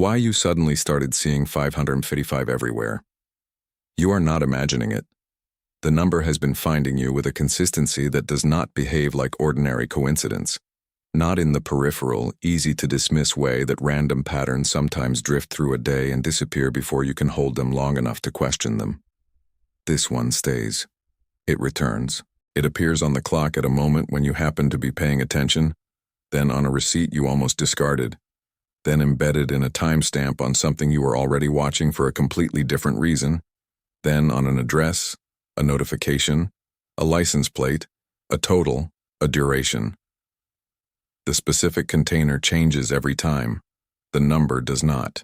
Why you suddenly started seeing 555 everywhere. You are not imagining it. The number has been finding you with a consistency that does not behave like ordinary coincidence. Not in the peripheral, easy-to-dismiss way that random patterns sometimes drift through a day and disappear before you can hold them long enough to question them. This one stays. It returns. It appears on the clock at a moment when you happen to be paying attention, then on a receipt you almost discarded, then embedded in a timestamp on something you were already watching for a completely different reason, then on an address, a notification, a license plate, a total, a duration. The specific container changes every time. The number does not.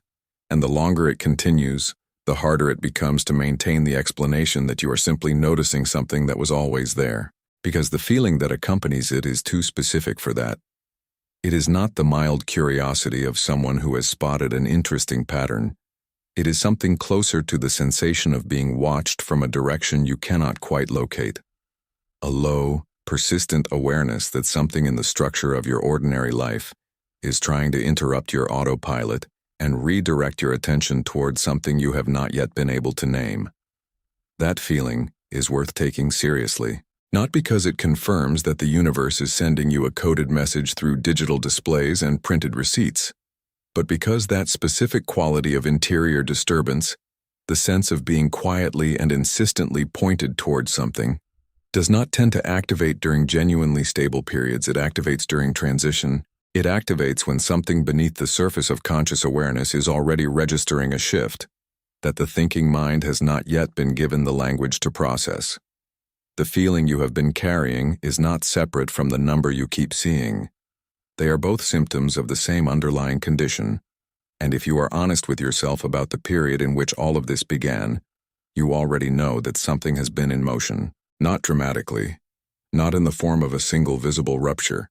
And the longer it continues, the harder it becomes to maintain the explanation that you are simply noticing something that was always there, because the feeling that accompanies it is too specific for that. It is not the mild curiosity of someone who has spotted an interesting pattern. It is something closer to the sensation of being watched from a direction you cannot quite locate. A low, persistent awareness that something in the structure of your ordinary life is trying to interrupt your autopilot and redirect your attention towards something you have not yet been able to name. That feeling is worth taking seriously. Not because it confirms that the universe is sending you a coded message through digital displays and printed receipts, but because that specific quality of interior disturbance, the sense of being quietly and insistently pointed towards something, does not tend to activate during genuinely stable periods. It activates during transition. It activates when something beneath the surface of conscious awareness is already registering a shift that the thinking mind has not yet been given the language to process. The feeling you have been carrying is not separate from the number you keep seeing. They are both symptoms of the same underlying condition, and if you are honest with yourself about the period in which all of this began, you already know that something has been in motion, not dramatically, not in the form of a single visible rupture,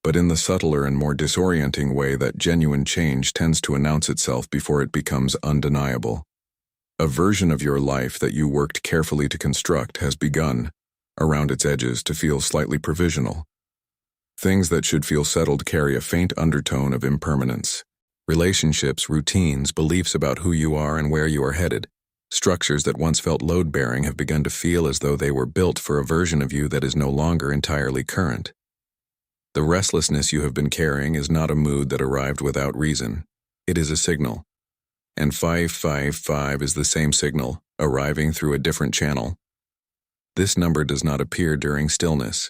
but in the subtler and more disorienting way that genuine change tends to announce itself before it becomes undeniable. A version of your life that you worked carefully to construct has begun, around its edges, to feel slightly provisional. Things that should feel settled carry a faint undertone of impermanence. Relationships, routines, beliefs about who you are and where you are headed, structures that once felt load-bearing have begun to feel as though they were built for a version of you that is no longer entirely current. The restlessness you have been carrying is not a mood that arrived without reason. It is a signal. And 555 is the same signal, arriving through a different channel. This number does not appear during stillness.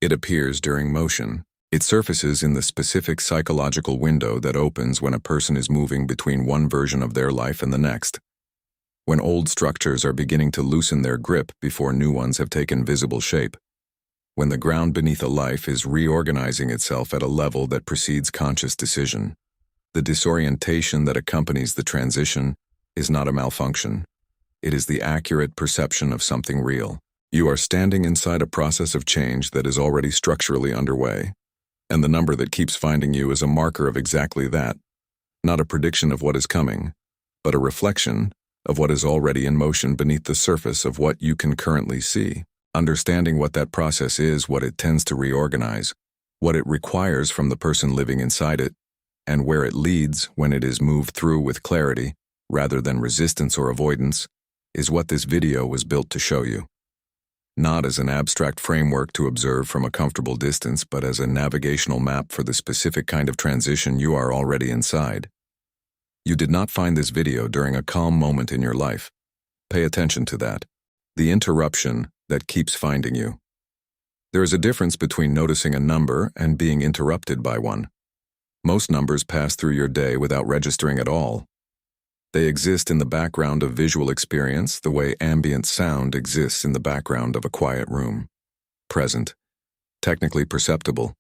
It appears during motion. It surfaces in the specific psychological window that opens when a person is moving between one version of their life and the next. When old structures are beginning to loosen their grip before new ones have taken visible shape. When the ground beneath a life is reorganizing itself at a level that precedes conscious decision. The disorientation that accompanies the transition is not a malfunction. It is the accurate perception of something real. You are standing inside a process of change that is already structurally underway, and the number that keeps finding you is a marker of exactly that, not a prediction of what is coming, but a reflection of what is already in motion beneath the surface of what you can currently see. Understanding what that process is, what it tends to reorganize, what it requires from the person living inside it, and where it leads when it is moved through with clarity, rather than resistance or avoidance, is what this video was built to show you. Not as an abstract framework to observe from a comfortable distance, but as a navigational map for the specific kind of transition you are already inside. You did not find this video during a calm moment in your life. Pay attention to that. The interruption that keeps finding you. There is a difference between noticing a number and being interrupted by one. Most numbers pass through your day without registering at all. They exist in the background of visual experience the way ambient sound exists in the background of a quiet room. Present, technically perceptible,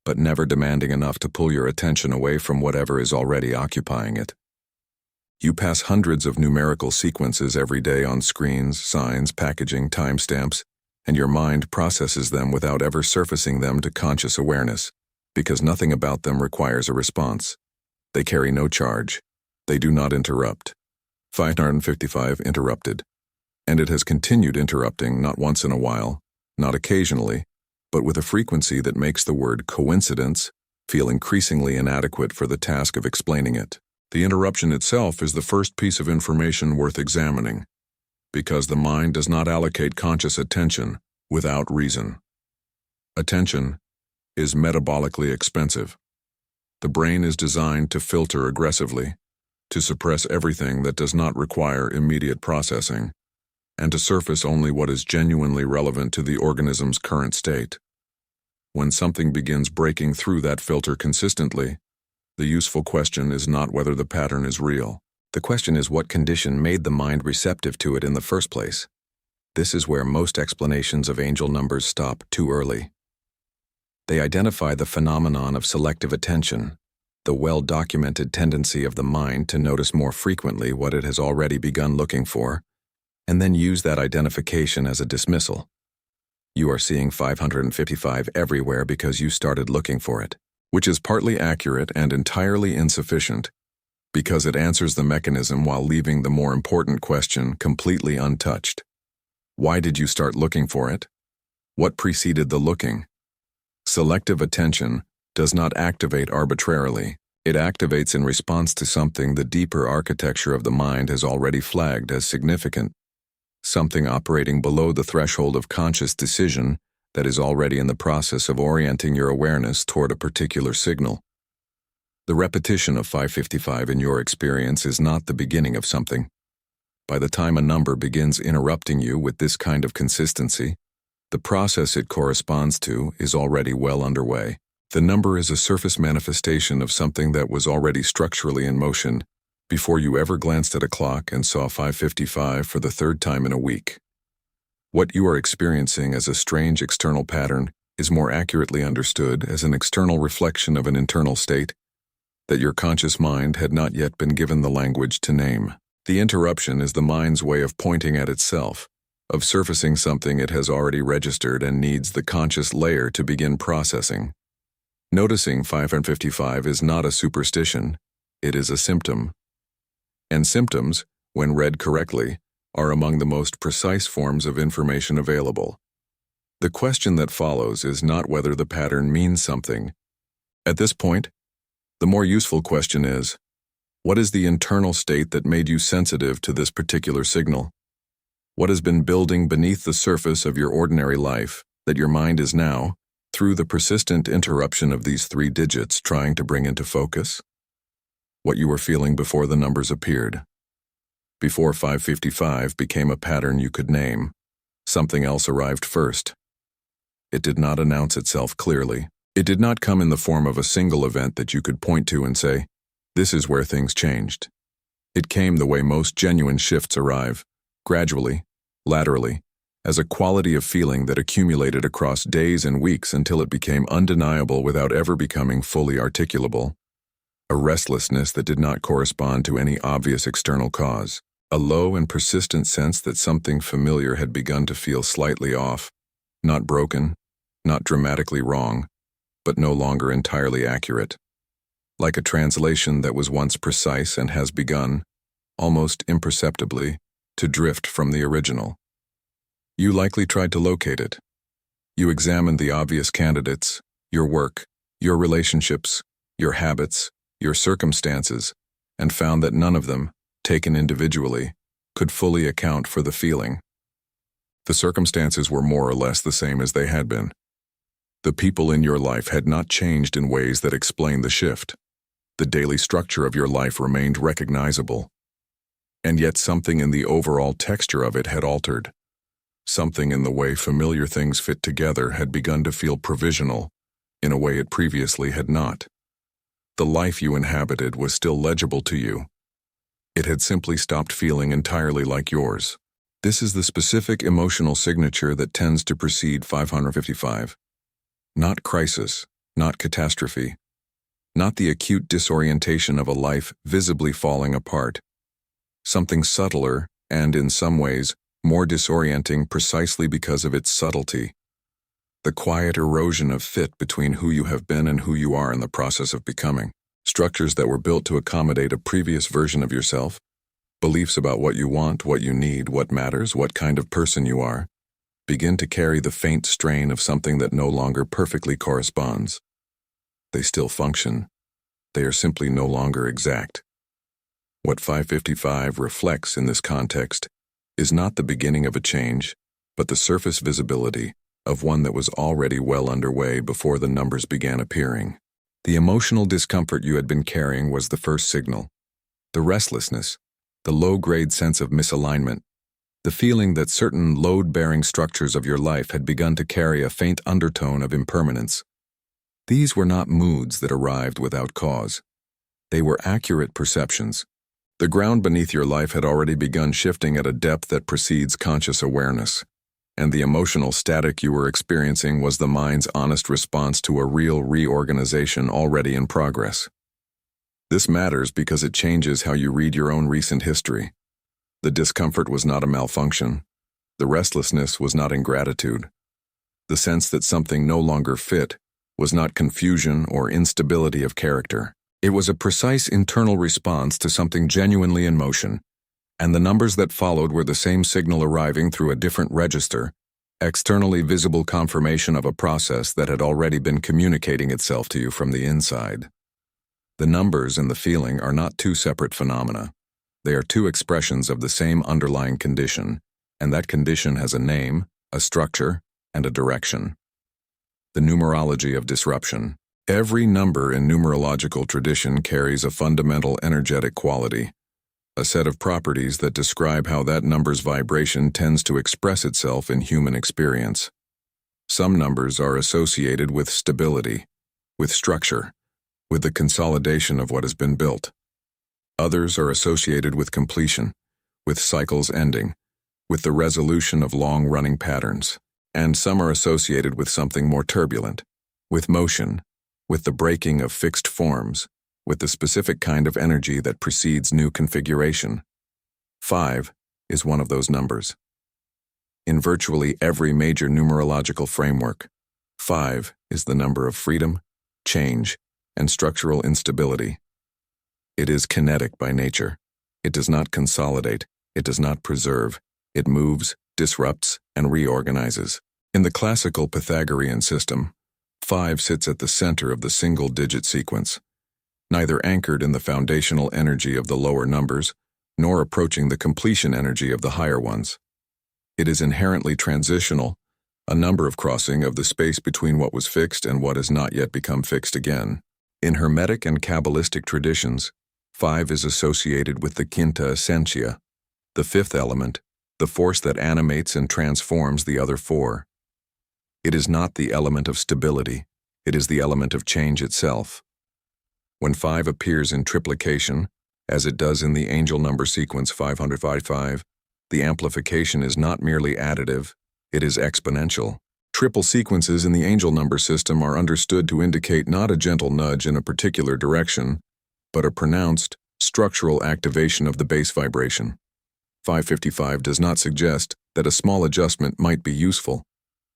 but never demanding enough to pull your attention away from whatever is already occupying it. You pass hundreds of numerical sequences every day on screens, signs, packaging, timestamps, and your mind processes them without ever surfacing them to conscious awareness, because nothing about them requires a response. They carry no charge. They do not interrupt. 555 interrupted. And it has continued interrupting not once in a while, not occasionally, but with a frequency that makes the word coincidence feel increasingly inadequate for the task of explaining it. The interruption itself is the first piece of information worth examining, because the mind does not allocate conscious attention without reason. Attention is metabolically expensive. The brain is designed to filter aggressively, to suppress everything that does not require immediate processing, and to surface only what is genuinely relevant to the organism's current state. When something begins breaking through that filter consistently, the useful question is not whether the pattern is real. The question is what condition made the mind receptive to it in the first place. This is where most explanations of angel numbers stop too early. They identify the phenomenon of selective attention, the well-documented tendency of the mind to notice more frequently what it has already begun looking for, and then use that identification as a dismissal. You are seeing 555 everywhere because you started looking for it, which is partly accurate and entirely insufficient, because it answers the mechanism while leaving the more important question completely untouched. Why did you start looking for it? What preceded the looking? Selective attention does not activate arbitrarily. It activates in response to something the deeper architecture of the mind has already flagged as significant, something operating below the threshold of conscious decision that is already in the process of orienting your awareness toward a particular signal. The repetition of 555 in your experience is not the beginning of something. By the time a number begins interrupting you with this kind of consistency, the process it corresponds to is already well underway. The number is a surface manifestation of something that was already structurally in motion before you ever glanced at a clock and saw 555 for the third time in a week. What you are experiencing as a strange external pattern is more accurately understood as an external reflection of an internal state that your conscious mind had not yet been given the language to name. The interruption is the mind's way of pointing at itself, of surfacing something it has already registered and needs the conscious layer to begin processing. Noticing 555 is not a superstition, it is a symptom. And symptoms, when read correctly, are among the most precise forms of information available. The question that follows is not whether the pattern means something. At this point, the more useful question is, what is the internal state that made you sensitive to this particular signal? What has been building beneath the surface of your ordinary life that your mind is now, through the persistent interruption of these 3 digits, trying to bring into focus? What you were feeling before the numbers appeared. Before 555 became a pattern you could name, something else arrived first. It did not announce itself clearly. It did not come in the form of a single event that you could point to and say, this is where things changed. It came the way most genuine shifts arrive, gradually, laterally, as a quality of feeling that accumulated across days and weeks until it became undeniable without ever becoming fully articulable. A restlessness that did not correspond to any obvious external cause. A low and persistent sense that something familiar had begun to feel slightly off, not broken, not dramatically wrong, but no longer entirely accurate. Like a translation that was once precise and has begun, almost imperceptibly, to drift from the original. You likely tried to locate it. You examined the obvious candidates, your work, your relationships, your habits, your circumstances, and found that none of them, taken individually, could fully account for the feeling. The circumstances were more or less the same as they had been. The people in your life had not changed in ways that explained the shift. The daily structure of your life remained recognizable. And yet something in the overall texture of it had altered. Something in the way familiar things fit together had begun to feel provisional, in a way it previously had not. The life you inhabited was still legible to you. It had simply stopped feeling entirely like yours. This is the specific emotional signature that tends to precede 555. Not crisis, not catastrophe, not the acute disorientation of a life visibly falling apart. Something subtler and, in some ways, more disorienting precisely because of its subtlety. The quiet erosion of fit between who you have been and who you are in the process of becoming. Structures that were built to accommodate a previous version of yourself, beliefs about what you want, what you need, what matters, what kind of person you are, begin to carry the faint strain of something that no longer perfectly corresponds. They still function. They are simply no longer exact. What 555 reflects in this context is not the beginning of a change, but the surface visibility of one that was already well underway before the numbers began appearing. The emotional discomfort you had been carrying was the first signal. The restlessness, the low-grade sense of misalignment, the feeling that certain load-bearing structures of your life had begun to carry a faint undertone of impermanence. These were not moods that arrived without cause. They were accurate perceptions. The ground beneath your life had already begun shifting at a depth that precedes conscious awareness, and the emotional static you were experiencing was the mind's honest response to a real reorganization already in progress. This matters because it changes how you read your own recent history. The discomfort was not a malfunction. The restlessness was not ingratitude. The sense that something no longer fit was not confusion or instability of character. It was a precise internal response to something genuinely in motion, and the numbers that followed were the same signal arriving through a different register, externally visible confirmation of a process that had already been communicating itself to you from the inside. The numbers and the feeling are not two separate phenomena. They are two expressions of the same underlying condition, and that condition has a name, a structure, and a direction. The numerology of disruption. Every number in numerological tradition carries a fundamental energetic quality, a set of properties that describe how that number's vibration tends to express itself in human experience. Some numbers are associated with stability, with structure, with the consolidation of what has been built. Others are associated with completion, with cycles ending, with the resolution of long-running patterns. And some are associated with something more turbulent, with motion, with the breaking of fixed forms, with the specific kind of energy that precedes new configuration. 5 is one of those numbers. In virtually every major numerological framework, 5 is the number of freedom, change, and structural instability. It is kinetic by nature. It does not consolidate, it does not preserve, it moves, disrupts, and reorganizes. In the classical Pythagorean system, 5 sits at the center of the single-digit sequence, neither anchored in the foundational energy of the lower numbers, nor approaching the completion energy of the higher ones. It is inherently transitional, a number of crossing of the space between what was fixed and what has not yet become fixed again. In Hermetic and Kabbalistic traditions, 5 is associated with the quinta essentia, the fifth element, the force that animates and transforms the other 4. It is not the element of stability, it is the element of change itself. When 5 appears in triplication, as it does in the angel number sequence 555, the amplification is not merely additive, it is exponential. Triple sequences in the angel number system are understood to indicate not a gentle nudge in a particular direction, but a pronounced, structural activation of the base vibration. 555 does not suggest that a small adjustment might be useful.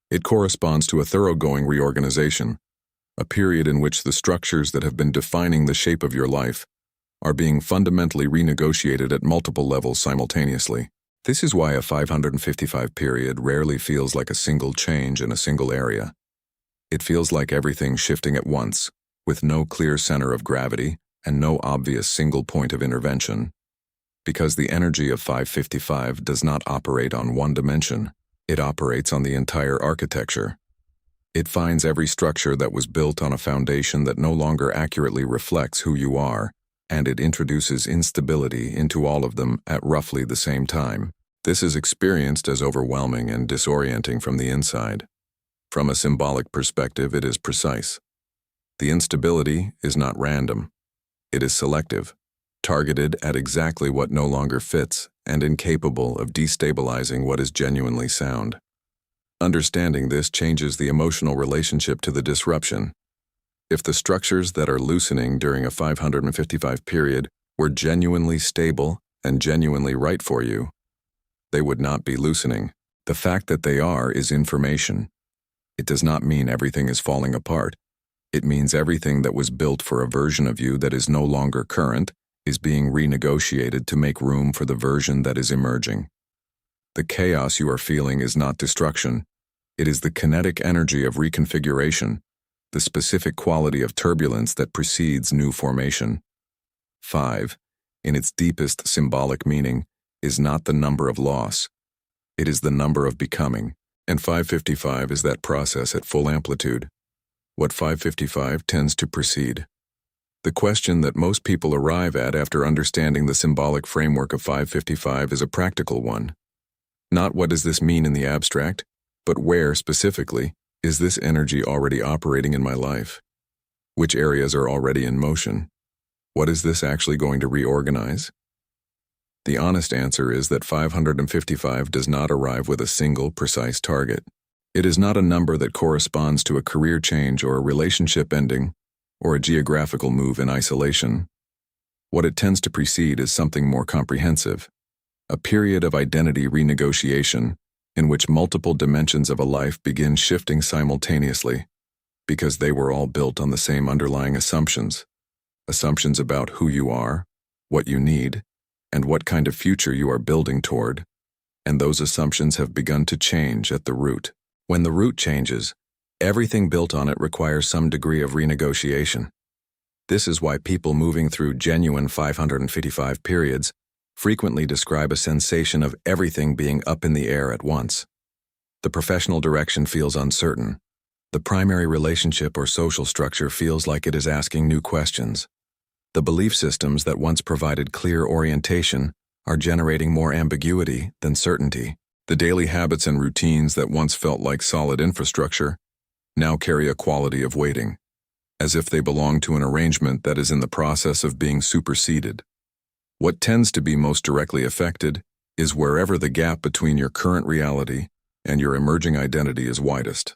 It corresponds to a thoroughgoing reorganization, a period in which the structures that have been defining the shape of your life are being fundamentally renegotiated at multiple levels simultaneously. This is why a 555 period rarely feels like a single change in a single area. It feels like everything shifting at once, with no clear center of gravity and no obvious single point of intervention. Because the energy of 555 does not operate on one dimension, it operates on the entire architecture. It finds every structure that was built on a foundation that no longer accurately reflects who you are, and it introduces instability into all of them at roughly the same time. This is experienced as overwhelming and disorienting from the inside. From a symbolic perspective, it is precise. The instability is not random. It is selective, targeted at exactly what no longer fits, and incapable of destabilizing what is genuinely sound. Understanding this changes the emotional relationship to the disruption. If the structures that are loosening during a 555 period were genuinely stable and genuinely right for you, they would not be loosening. The fact that they are is information. It does not mean everything is falling apart. It means everything that was built for a version of you that is no longer current is being renegotiated to make room for the version that is emerging. The chaos you are feeling is not destruction. It is the kinetic energy of reconfiguration, the specific quality of turbulence that precedes new formation. 5 in its deepest symbolic meaning, is not the number of loss. It is the number of becoming, and 555 is that process at full amplitude. What 555 tends to precede. The question that most people arrive at after understanding the symbolic framework of 555 is a practical one. Not what does this mean in the abstract, but where, specifically, is this energy already operating in my life? Which areas are already in motion? What is this actually going to reorganize? The honest answer is that 555 does not arrive with a single, precise target. It is not a number that corresponds to a career change or a relationship ending, or a geographical move in isolation. What it tends to precede is something more comprehensive, a period of identity renegotiation in which multiple dimensions of a life begin shifting simultaneously, because they were all built on the same underlying assumptions about who you are, what you need, and what kind of future you are building toward, and those assumptions have begun to change at the root. When the root changes, everything built on it requires some degree of renegotiation. This is why people moving through genuine 555 periods frequently describe a sensation of everything being up in the air at once. The professional direction feels uncertain. The primary relationship or social structure feels like it is asking new questions. The belief systems that once provided clear orientation are generating more ambiguity than certainty. The daily habits and routines that once felt like solid infrastructure now carry a quality of waiting, as if they belong to an arrangement that is in the process of being superseded. What tends to be most directly affected is wherever the gap between your current reality and your emerging identity is widest.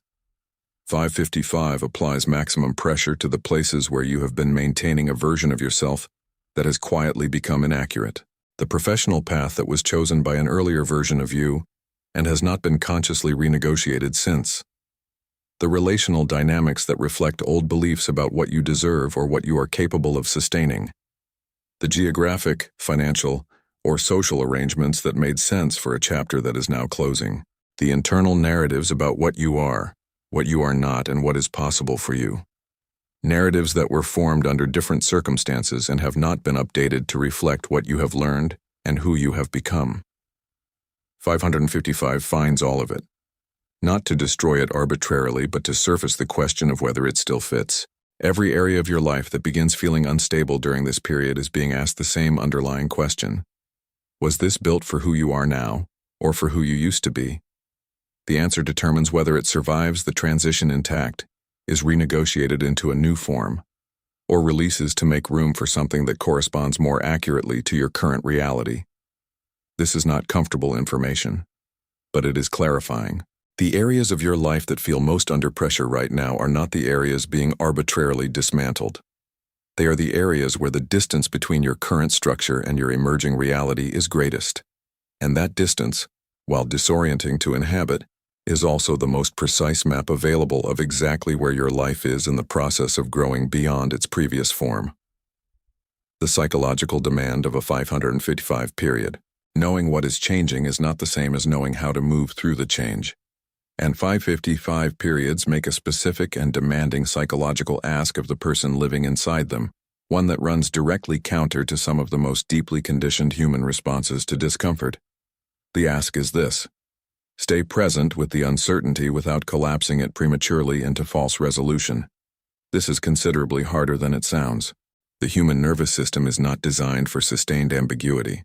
555 applies maximum pressure to the places where you have been maintaining a version of yourself that has quietly become inaccurate. The professional path that was chosen by an earlier version of you and has not been consciously renegotiated since. The relational dynamics that reflect old beliefs about what you deserve or what you are capable of sustaining. The geographic, financial, or social arrangements that made sense for a chapter that is now closing. The internal narratives about what you are not, and what is possible for you. Narratives that were formed under different circumstances and have not been updated to reflect what you have learned and who you have become. 555 finds all of it. Not to destroy it arbitrarily, but to surface the question of whether it still fits. Every area of your life that begins feeling unstable during this period is being asked the same underlying question. Was this built for who you are now, or for who you used to be? The answer determines whether it survives the transition intact, is renegotiated into a new form, or releases to make room for something that corresponds more accurately to your current reality. This is not comfortable information, but it is clarifying. The areas of your life that feel most under pressure right now are not the areas being arbitrarily dismantled. They are the areas where the distance between your current structure and your emerging reality is greatest. And that distance, while disorienting to inhabit, is also the most precise map available of exactly where your life is in the process of growing beyond its previous form. The psychological demand of a 555 period. Knowing what is changing is not the same as knowing how to move through the change. And 555 periods make a specific and demanding psychological ask of the person living inside them, one that runs directly counter to some of the most deeply conditioned human responses to discomfort. The ask is this: stay present with the uncertainty without collapsing it prematurely into false resolution. This is considerably harder than it sounds. The human nervous system is not designed for sustained ambiguity.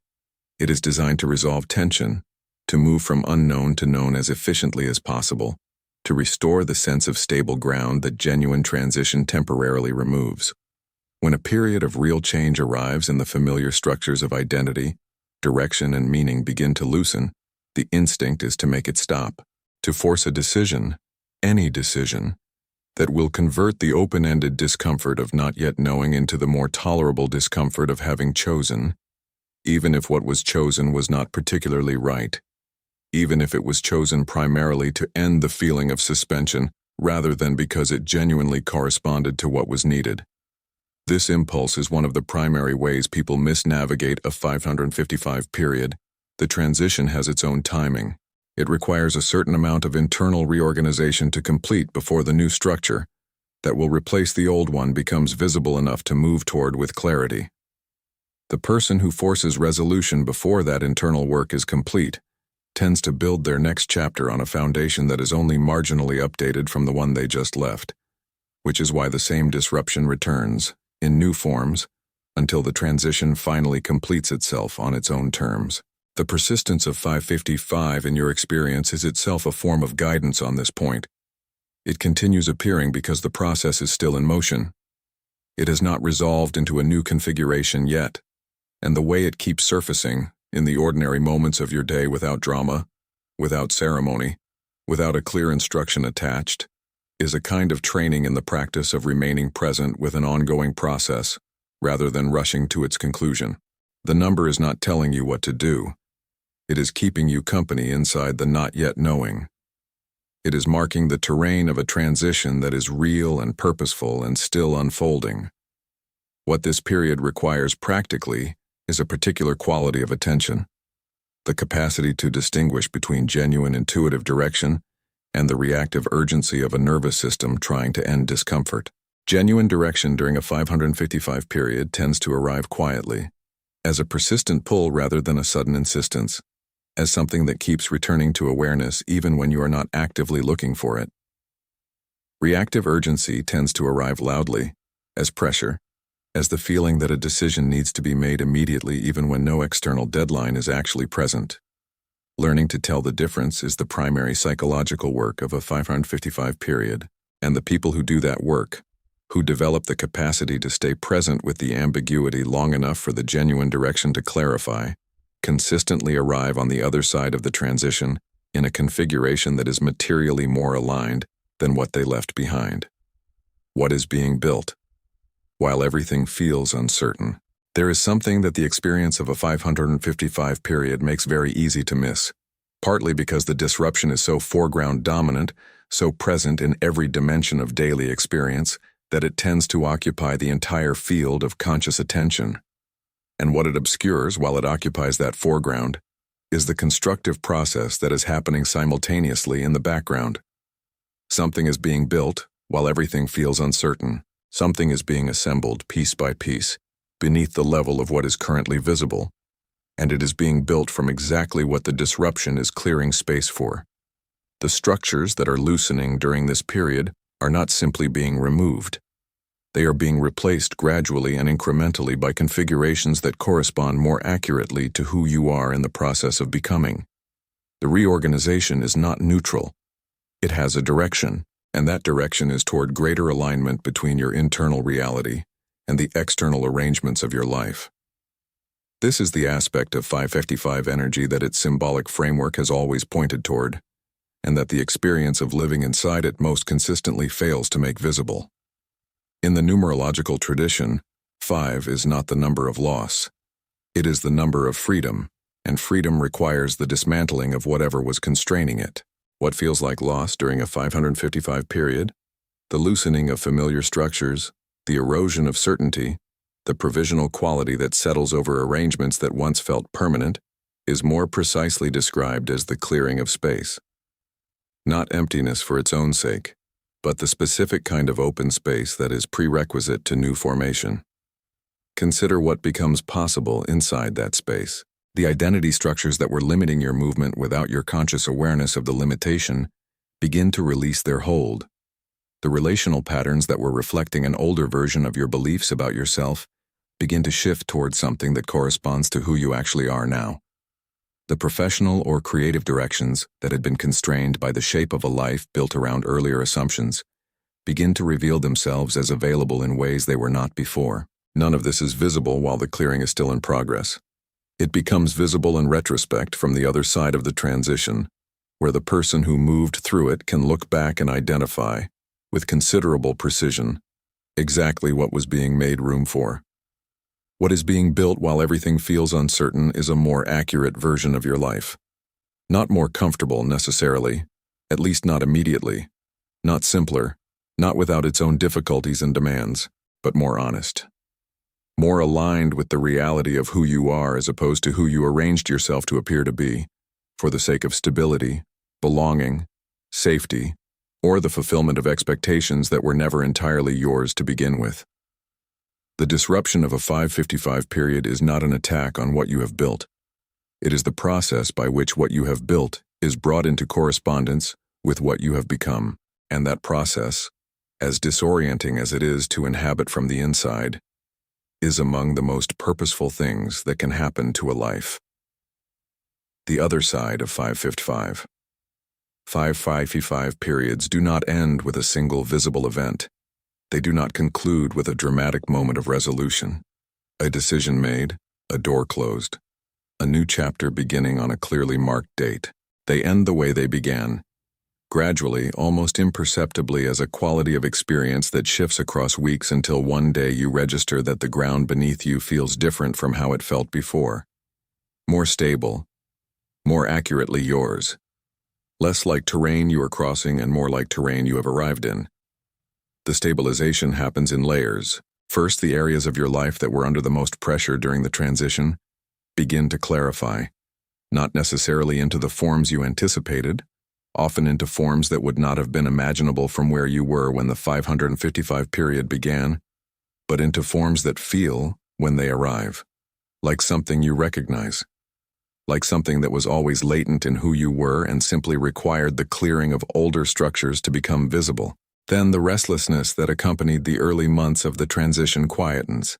It is designed to resolve tension, to move from unknown to known as efficiently as possible, to restore the sense of stable ground that genuine transition temporarily removes. When a period of real change arrives and the familiar structures of identity, direction, and meaning begin to loosen, the instinct is to make it stop, to force a decision, any decision, that will convert the open-ended discomfort of not yet knowing into the more tolerable discomfort of having chosen, even if what was chosen was not particularly right, even if it was chosen primarily to end the feeling of suspension rather than because it genuinely corresponded to what was needed. This impulse is one of the primary ways people misnavigate a 555 period. The transition has its own timing. It requires a certain amount of internal reorganization to complete before the new structure that will replace the old one becomes visible enough to move toward with clarity. The person who forces resolution before that internal work is complete tends to build their next chapter on a foundation that is only marginally updated from the one they just left, which is why the same disruption returns, in new forms, until the transition finally completes itself on its own terms. The persistence of 555 in your experience is itself a form of guidance on this point. It continues appearing because the process is still in motion. It has not resolved into a new configuration yet, and the way it keeps surfacing, in the ordinary moments of your day without drama, without ceremony, without a clear instruction attached, is a kind of training in the practice of remaining present with an ongoing process, rather than rushing to its conclusion. The number is not telling you what to do. It is keeping you company inside the not yet knowing. It is marking the terrain of a transition that is real and purposeful and still unfolding. What this period requires practically is a particular quality of attention, the capacity to distinguish between genuine intuitive direction and the reactive urgency of a nervous system trying to end discomfort. Genuine direction during a 555 period tends to arrive quietly, as a persistent pull rather than a sudden insistence, as something that keeps returning to awareness even when you are not actively looking for it. Reactive urgency tends to arrive loudly, as pressure, as the feeling that a decision needs to be made immediately even when no external deadline is actually present. Learning to tell the difference is the primary psychological work of a 555 period, and the people who do that work, who develop the capacity to stay present with the ambiguity long enough for the genuine direction to clarify, consistently arrive on the other side of the transition in a configuration that is materially more aligned than what they left behind. What is being built? While everything feels uncertain, there is something that the experience of a 555 period makes very easy to miss, partly because the disruption is so foreground dominant, so present in every dimension of daily experience, that it tends to occupy the entire field of conscious attention. And what it obscures while it occupies that foreground is the constructive process that is happening simultaneously in the background. Something is being built while everything feels uncertain. Something is being assembled piece by piece, beneath the level of what is currently visible, and it is being built from exactly what the disruption is clearing space for. The structures that are loosening during this period are not simply being removed. They are being replaced gradually and incrementally by configurations that correspond more accurately to who you are in the process of becoming. The reorganization is not neutral. It has a direction, and that direction is toward greater alignment between your internal reality and the external arrangements of your life. This is the aspect of 555 energy that its symbolic framework has always pointed toward, and that the experience of living inside it most consistently fails to make visible. In the numerological tradition, 5 is not the number of loss. It is the number of freedom, and freedom requires the dismantling of whatever was constraining it. What feels like loss during a 555 period? The loosening of familiar structures, the erosion of certainty, the provisional quality that settles over arrangements that once felt permanent, is more precisely described as the clearing of space. Not emptiness for its own sake, but the specific kind of open space that is prerequisite to new formation. Consider what becomes possible inside that space. The identity structures that were limiting your movement without your conscious awareness of the limitation begin to release their hold. The relational patterns that were reflecting an older version of your beliefs about yourself begin to shift towards something that corresponds to who you actually are now. The professional or creative directions that had been constrained by the shape of a life built around earlier assumptions begin to reveal themselves as available in ways they were not before. None of this is visible while the clearing is still in progress. It becomes visible in retrospect from the other side of the transition, where the person who moved through it can look back and identify, with considerable precision, exactly what was being made room for. What is being built while everything feels uncertain is a more accurate version of your life. Not more comfortable necessarily, at least not immediately, not simpler, not without its own difficulties and demands, but more honest. More aligned with the reality of who you are as opposed to who you arranged yourself to appear to be, for the sake of stability, belonging, safety, or the fulfillment of expectations that were never entirely yours to begin with. The disruption of a 555 period is not an attack on what you have built. It is the process by which what you have built is brought into correspondence with what you have become, and that process, as disorienting as it is to inhabit from the inside, is among the most purposeful things that can happen to a life. The other side of 555. 555 periods do not end with a single visible event. They do not conclude with a dramatic moment of resolution, a decision made, a door closed, a new chapter beginning on a clearly marked date. They end the way they began, gradually, almost imperceptibly, as a quality of experience that shifts across weeks until one day you register that the ground beneath you feels different from how it felt before. More stable, more accurately yours. Less like terrain you are crossing and more like terrain you have arrived in. The stabilization happens in layers. First, the areas of your life that were under the most pressure during the transition begin to clarify, not necessarily into the forms you anticipated, often into forms that would not have been imaginable from where you were when the 555 period began, but into forms that feel when they arrive, like something you recognize, like something that was always latent in who you were and simply required the clearing of older structures to become visible. Then the restlessness that accompanied the early months of the transition quietens,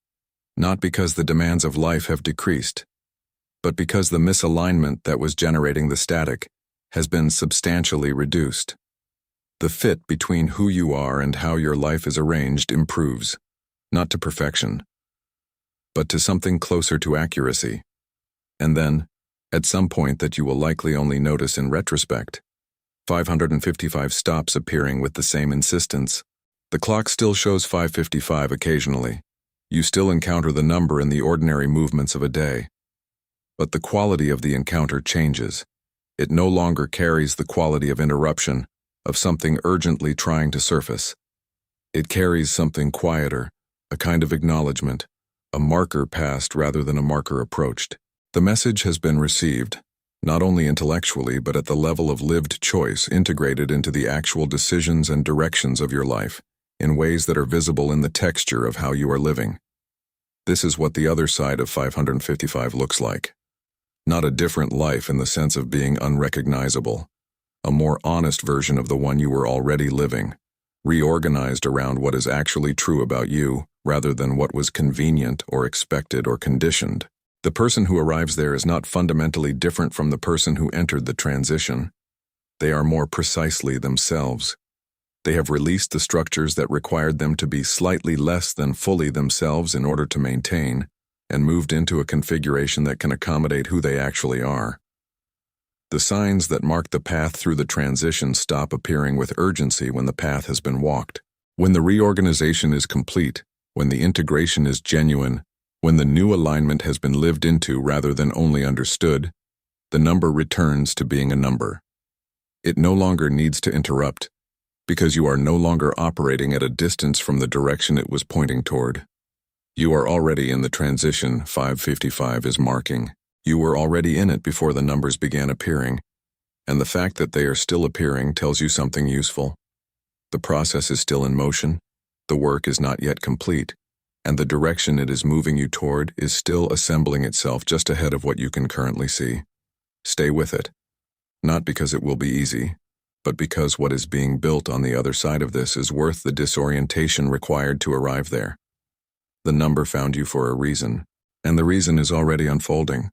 not because the demands of life have decreased, but because the misalignment that was generating the static has been substantially reduced. The fit between who you are and how your life is arranged improves, not to perfection, but to something closer to accuracy. And then, at some point that you will likely only notice in retrospect, 555 stops appearing with the same insistence. The clock still shows 555 occasionally. You still encounter the number in the ordinary movements of a day. But the quality of the encounter changes. It no longer carries the quality of interruption, of something urgently trying to surface. It carries something quieter, a kind of acknowledgement, a marker passed rather than a marker approached. The message has been received, not only intellectually but at the level of lived choice integrated into the actual decisions and directions of your life, in ways that are visible in the texture of how you are living. This is what the other side of 555 looks like. Not a different life in the sense of being unrecognizable, a more honest version of the one you were already living, reorganized around what is actually true about you, rather than what was convenient or expected or conditioned. The person who arrives there is not fundamentally different from the person who entered the transition. They are more precisely themselves. They have released the structures that required them to be slightly less than fully themselves in order to maintain, and moved into a configuration that can accommodate who they actually are. The signs that mark the path through the transition stop appearing with urgency when the path has been walked. When the reorganization is complete, when the integration is genuine, when the new alignment has been lived into rather than only understood, the number returns to being a number. It no longer needs to interrupt, because you are no longer operating at a distance from the direction it was pointing toward. You are already in the transition 555 is marking. You were already in it before the numbers began appearing, and the fact that they are still appearing tells you something useful. The process is still in motion, the work is not yet complete, and the direction it is moving you toward is still assembling itself just ahead of what you can currently see. Stay with it, not because it will be easy, but because what is being built on the other side of this is worth the disorientation required to arrive there. The number found you for a reason, and the reason is already unfolding.